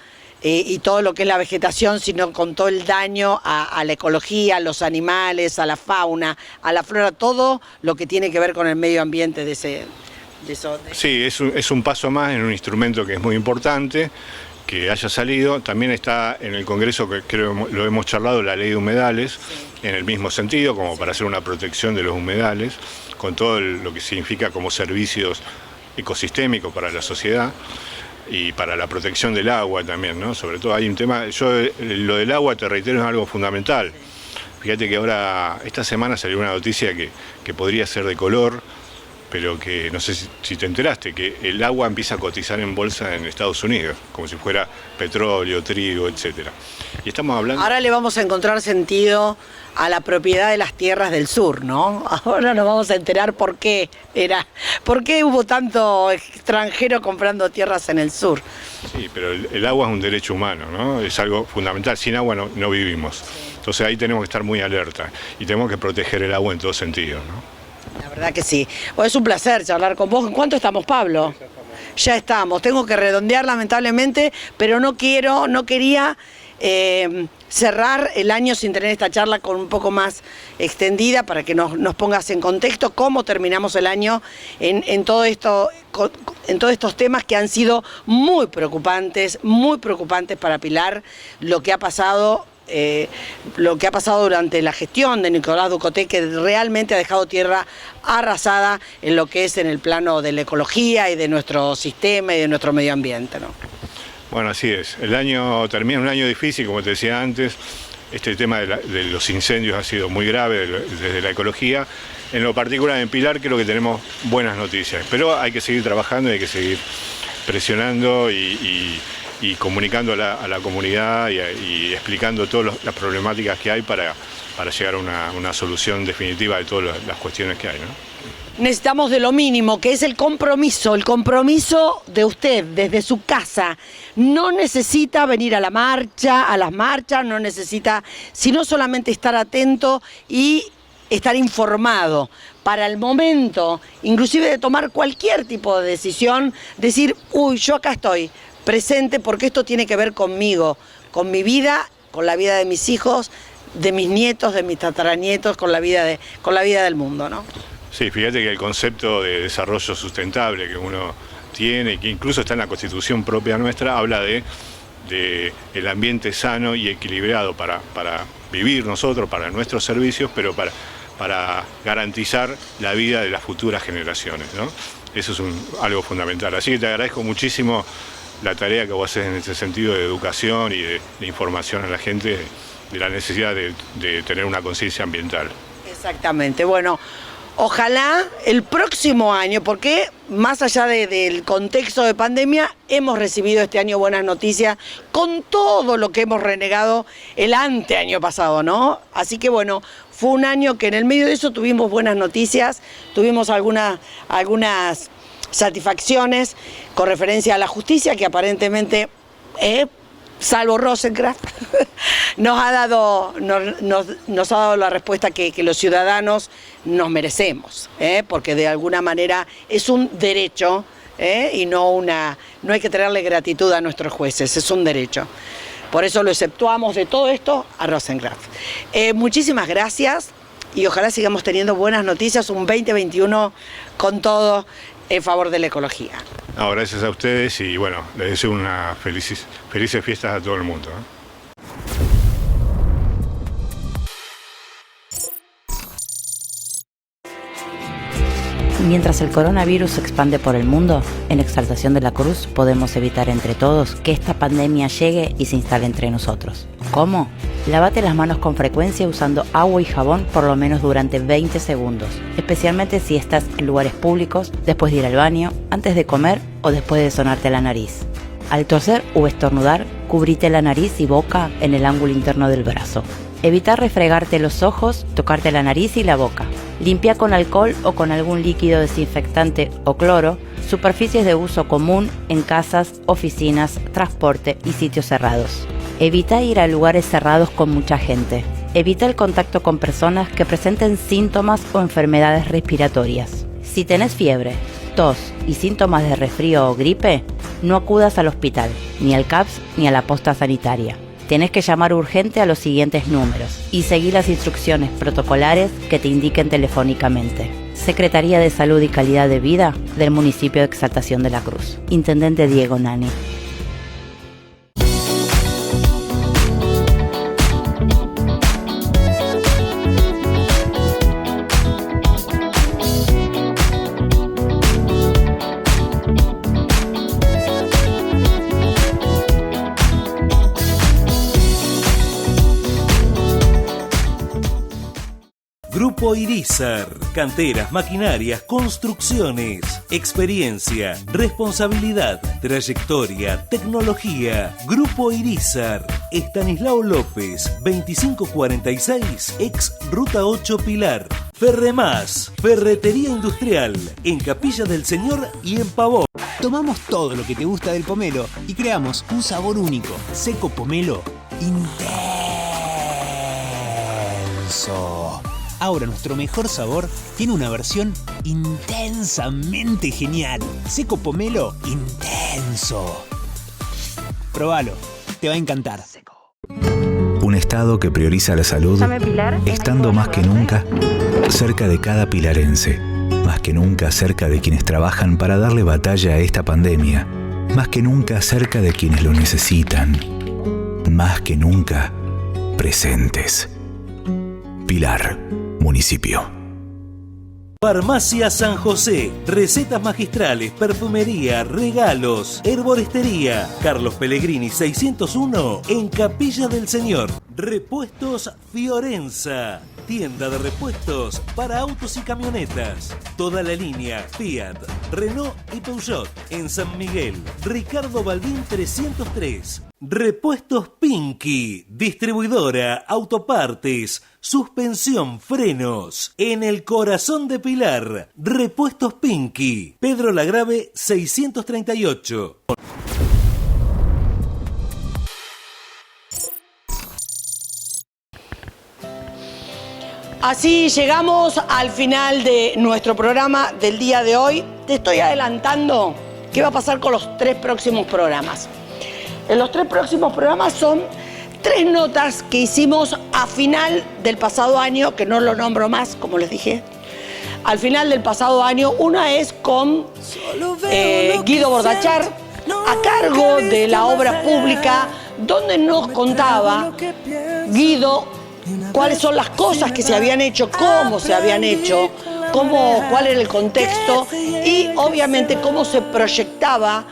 y todo lo que es la vegetación, sino con todo el daño a la ecología, a los animales, a la fauna, a la flora, todo lo que tiene que ver con el medio ambiente de eso. Sí, es un paso más en un instrumento que es muy importante, que haya salido. También está en el Congreso, que creo lo hemos charlado, la ley de humedales, sí, en el mismo sentido, como para hacer una protección de los humedales, con todo lo que significa como servicios ecosistémicos para la sociedad. Y para la protección del agua también, ¿no? Sobre todo hay un tema, lo del agua, te reitero, es algo fundamental. Fíjate que ahora, esta semana salió una noticia que podría ser de color, pero que no sé si te enteraste, que el agua empieza a cotizar en bolsa en Estados Unidos, como si fuera petróleo, trigo, etcétera. Y estamos hablando... Ahora le vamos a encontrar sentido a la propiedad de las tierras del sur, ¿no? Ahora nos vamos a enterar por qué hubo tanto extranjero comprando tierras en el sur. Sí, pero el agua es un derecho humano, ¿no? Es algo fundamental. Sin agua no vivimos. Entonces ahí tenemos que estar muy alerta y tenemos que proteger el agua en todo sentido, ¿no? La verdad que sí. Bueno, es un placer charlar con vos. ¿En cuánto estamos, Pablo? Ya estamos. Tengo que redondear lamentablemente, pero no quería cerrar el año sin tener esta charla con un poco más extendida para que nos pongas en contexto cómo terminamos el año en todo esto, en todos estos temas que han sido muy preocupantes para Pilar, lo que ha pasado durante la gestión de Nicolás Ducoté, que realmente ha dejado tierra arrasada en lo que es en el plano de la ecología y de nuestro sistema y de nuestro medio ambiente, ¿no? Bueno, así es. El año termina un año difícil, como te decía antes. Este tema de los incendios ha sido muy grave desde la ecología. En lo particular en Pilar creo que tenemos buenas noticias, pero hay que seguir trabajando y hay que seguir presionando y comunicando a la comunidad y explicando todas las problemáticas que hay para llegar a una solución definitiva de todas las cuestiones que hay, ¿no? Necesitamos de lo mínimo, que es el compromiso de usted desde su casa. No necesita venir a las marchas, no necesita, sino solamente estar atento y estar informado. Para el momento, inclusive de tomar cualquier tipo de decisión, decir, yo acá estoy presente porque esto tiene que ver conmigo, con mi vida, con la vida de mis hijos, de mis nietos, de mis tataranietos, con la vida del mundo, ¿no? Sí, fíjate que el concepto de desarrollo sustentable que uno tiene, que incluso está en la Constitución propia nuestra, habla de el ambiente sano y equilibrado para vivir nosotros, para nuestros servicios, pero para garantizar la vida de las futuras generaciones, ¿no? Eso es algo fundamental. Así que te agradezco muchísimo la tarea que vos haces en ese sentido de educación y de información a la gente de la necesidad de tener una conciencia ambiental. Exactamente. Bueno, ojalá el próximo año, porque más allá del contexto de pandemia, hemos recibido este año buenas noticias con todo lo que hemos renegado el anteaño pasado, ¿no? Así que bueno, fue un año que en el medio de eso tuvimos buenas noticias, tuvimos algunas satisfacciones con referencia a la justicia, que aparentemente, salvo Rosenkrantz, nos ha dado la respuesta que los ciudadanos nos merecemos, porque de alguna manera es un derecho, y no hay que tenerle gratitud a nuestros jueces, es un derecho. Por eso lo exceptuamos de todo esto a Rosenkrantz. Muchísimas gracias y ojalá sigamos teniendo buenas noticias, un 2021 con todo en favor de la ecología. No, gracias a ustedes y bueno, les deseo unas felices fiestas a todo el mundo, ¿eh? Mientras el coronavirus se expande por el mundo, en Exaltación de la Cruz podemos evitar entre todos que esta pandemia llegue y se instale entre nosotros. ¿Cómo? Lávate las manos con frecuencia usando agua y jabón por lo menos durante 20 segundos, especialmente si estás en lugares públicos, después de ir al baño, antes de comer o después de sonarte la nariz. Al toser o estornudar, cubrite la nariz y boca en el ángulo interno del brazo. Evita refregarte los ojos, tocarte la nariz y la boca. Limpia con alcohol o con algún líquido desinfectante o cloro superficies de uso común en casas, oficinas, transporte y sitios cerrados. Evita ir a lugares cerrados con mucha gente. Evita el contacto con personas que presenten síntomas o enfermedades respiratorias. Si tenés fiebre, tos y síntomas de resfrío o gripe, no acudas al hospital, ni al CAPS ni a la posta sanitaria. Tenés que llamar urgente a los siguientes números y seguir las instrucciones protocolares que te indiquen telefónicamente. Secretaría de Salud y Calidad de Vida del municipio de Exaltación de la Cruz. Intendente Diego Nani. Grupo Irizar, canteras, maquinarias, construcciones, experiencia, responsabilidad, trayectoria, tecnología. Grupo Irizar, Estanislao López, 2546, ex Ruta 8 Pilar. Ferremás, ferretería industrial, en Capilla del Señor y en Pavón. Tomamos todo lo que te gusta del pomelo y creamos un sabor único. Seco Pomelo Intenso. Ahora nuestro mejor sabor tiene una versión intensamente genial. Seco Pomelo Intenso. Probalo, te va a encantar. Un Estado que prioriza la salud, estando más que nunca cerca de cada pilarense, más que nunca cerca de quienes trabajan para darle batalla a esta pandemia, más que nunca cerca de quienes lo necesitan, más que nunca presentes. Pilar, municipio. Farmacia San José, recetas magistrales, perfumería, regalos, herboristería. Carlos Pellegrini 601 en Capilla del Señor. Repuestos Fiorenza, tienda de repuestos para autos y camionetas. Toda la línea Fiat, Renault y Peugeot en San Miguel. Ricardo Balbín 303. Repuestos Pinky, distribuidora, autopartes, suspensión, frenos, en el corazón de Pilar. Repuestos Pinky, Pedro Lagrave 638. Así llegamos al final de nuestro programa del día de hoy. Te estoy adelantando qué va a pasar con los 3 próximos programas. En los 3 próximos programas son 3 notas que hicimos a final del pasado año, que no lo nombro más, como les dije. Al final del pasado año, una es con Guido Bordachar, a cargo de la obra pública, donde nos contaba Guido cuáles son las cosas que se habían hecho, cómo se habían hecho, cuál era el contexto y obviamente cómo se proyectaba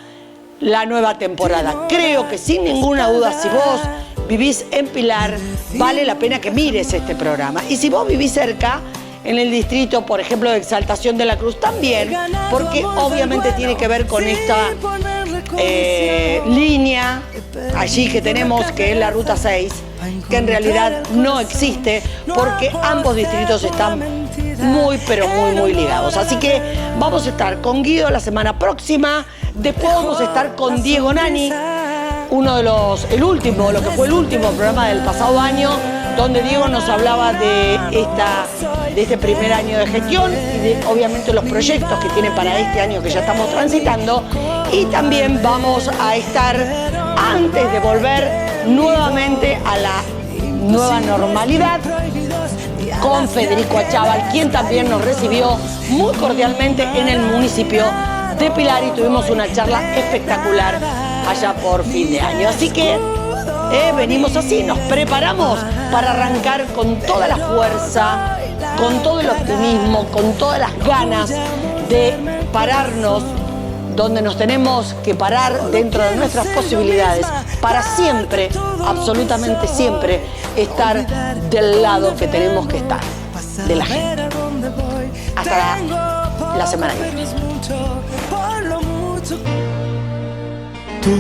la nueva temporada. Creo que sin ninguna duda, si vos vivís en Pilar, vale la pena que mires este programa. Y si vos vivís cerca, en el distrito, por ejemplo, de Exaltación de la Cruz, también, porque obviamente tiene que ver con esta línea allí que tenemos, que es la Ruta 6, que en realidad no existe, porque ambos distritos están muy, pero muy ligados. Así que vamos a estar con Guido la semana próxima, después vamos a estar con Diego Nani, lo que fue el último programa del pasado año, donde Diego nos hablaba de este primer año de gestión y de obviamente los proyectos que tiene para este año que ya estamos transitando. Y también vamos a estar, antes de volver nuevamente a la nueva normalidad, con Federico Achával, quien también nos recibió muy cordialmente en el municipio de Pilar y tuvimos una charla espectacular allá por fin de año. Así que venimos así, nos preparamos para arrancar con toda la fuerza, con todo el optimismo, con todas las ganas de pararnos donde nos tenemos que parar dentro de nuestras posibilidades para siempre, absolutamente siempre, estar del lado que tenemos que estar, de la gente. Hasta la semana que viene. Tú,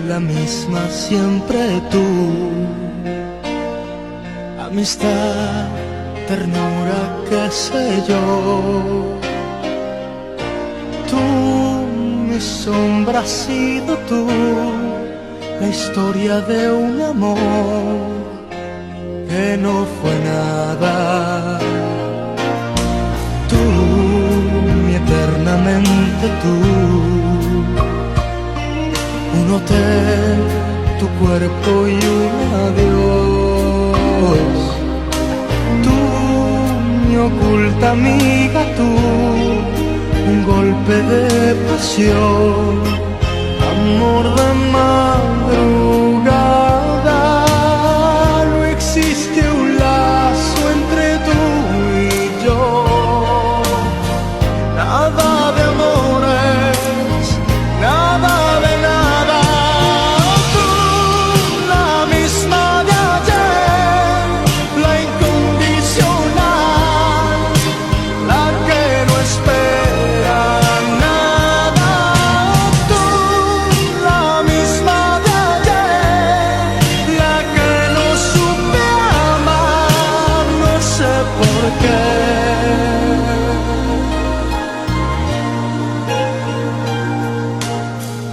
la misma siempre tú, amistad, ternura, qué sé yo. Tú, mi sombra has sido tú, la historia de un amor que no fue nada. Tú, mi eternamente tú, un hotel, tu cuerpo y un adiós. Tú, mi oculta amiga, tú, un golpe de pasión, amor de madrugada. No existe un lazo entre tú y yo, nada de amores, nada de nada. Tú, la misma de ayer, la incondicional, la que no espera nada. Tú, la misma de ayer, la que no supe amar, no sé por qué.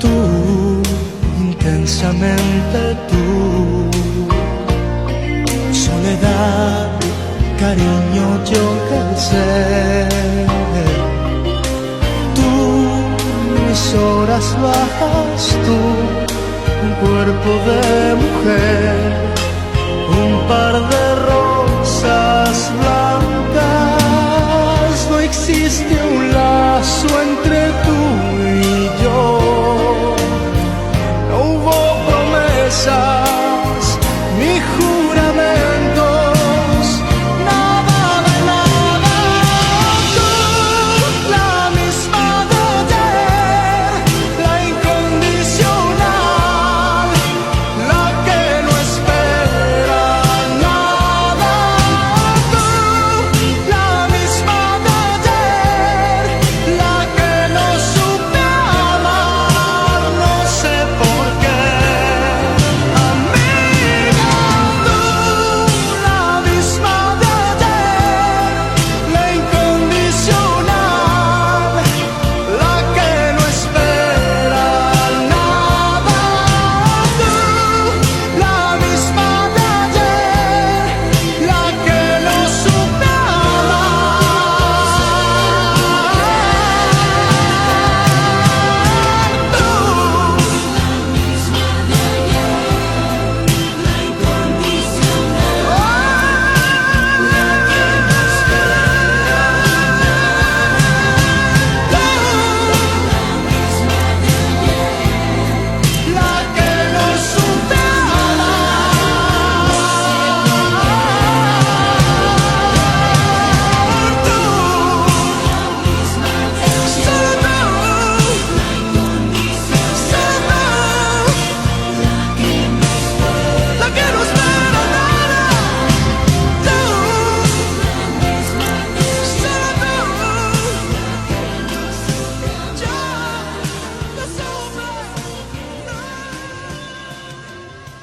Tú, intensamente tú, soledad, cariño, yo qué sé. Tú, mis horas bajas, tú, un cuerpo de mujer, un par de